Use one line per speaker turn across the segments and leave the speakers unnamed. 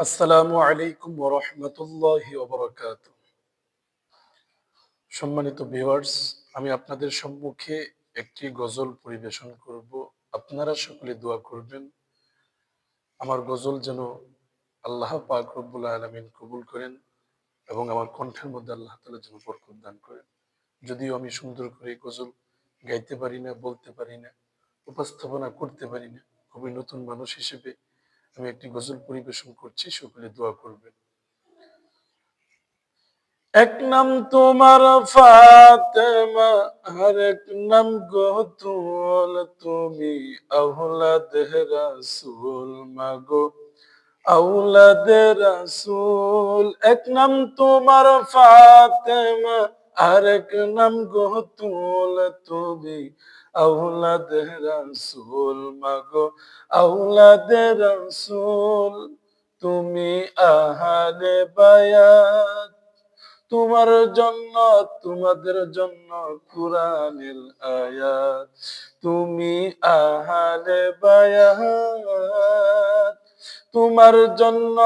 আসসালামু আলাইকুম ওয়া রাহমাতুল্লাহি ওয়া বারাকাতুহু। সম্মানিত ভিউয়ার্স, আমি আপনাদের সম্মুখে একটি গজল পরিবেশন করব। আপনারা সকলে দোয়া করবেন আমার গজল যেন আল্লাহ পাক রব্বুল আলামিন কবুল করেন এবং আমার কণ্ঠের মধ্যে আল্লাহ তাআলা যেন বরকত দান করেন। যদিও আমি সুন্দর করে গজল গাইতে পারি না, বলতে পারি না, উপস্থাপনা করতে পারি না, খুবই নতুন মানুষ হিসেবে আমি একটি গজল পরিবেশন করছি, সকলে দোয়া করবেন। এক নাম তোমার ফাতেমা, আর এক নাম গতুল, তুমি আওলাদে রাসূল মাগো, আওলাদে রাসূল। এক নাম তোমার ফাতেমা, আর এক নাম গতুল, তুমি আওলাদে রাসূল মাগো, আওলাদে রাসূল। তুমি আহলে বায়াত, তোমার জন্য, তোমাদের জন্য কুরআনের আয়াত। তুমি আহলে বায়াত, তোমার জন্য,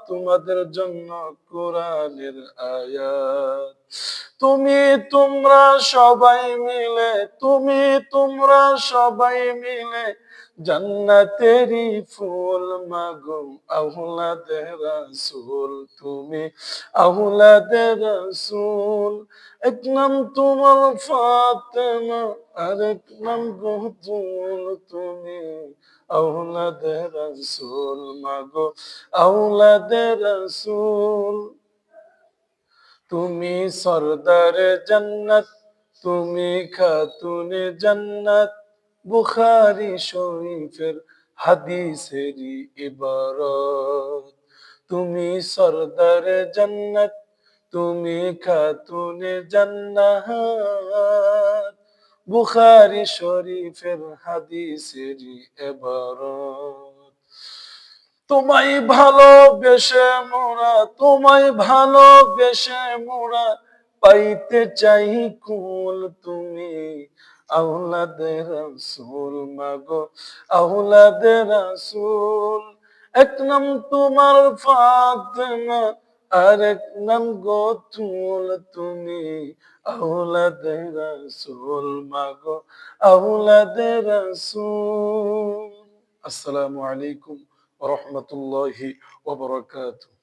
তোমাদের জন্য কুরআনের আয়াত। তুমি তোমরা সবাই মিলে, তুমি তোমরা সবাই মিলে জান্নাতেরই ফুল মাগো, আওলাদে রাসূল। তুমি আওলাদে রাসূল। এক নাম তোমার ফাতেমা, আর এক নাম বতুল, তুমি আওলাদে রাসূল মাগো, আওলাদে রাসূল। তুমি সরদারে জান্নাত, তুমি খাতুনে জান্নাত, বুখারী শরীফের হাদিসেরই ইবারত। তুমি সরদারে জান্নাত, তুমি খাতুনে জান্নাত, বুখারী শরীফের হাদিসেরই ইবারত। তোমায় ভালোবেসে মোরা, তোমায় ভালোবেসে মোরা পাইতে চাই কুল, তুমি আওলাদে রাসূল মাগো, আওলাদে রাসূল। এক নাম তোমার ফাতেমা, আর এক নাম গতুল, তুমি আওলাদে রাসূল মাগো, আওলাদে রাসূল। আসসালামু আলাইকুম ওয়া রাহমাতুল্লাহি ওয়া বারাকাতুহু।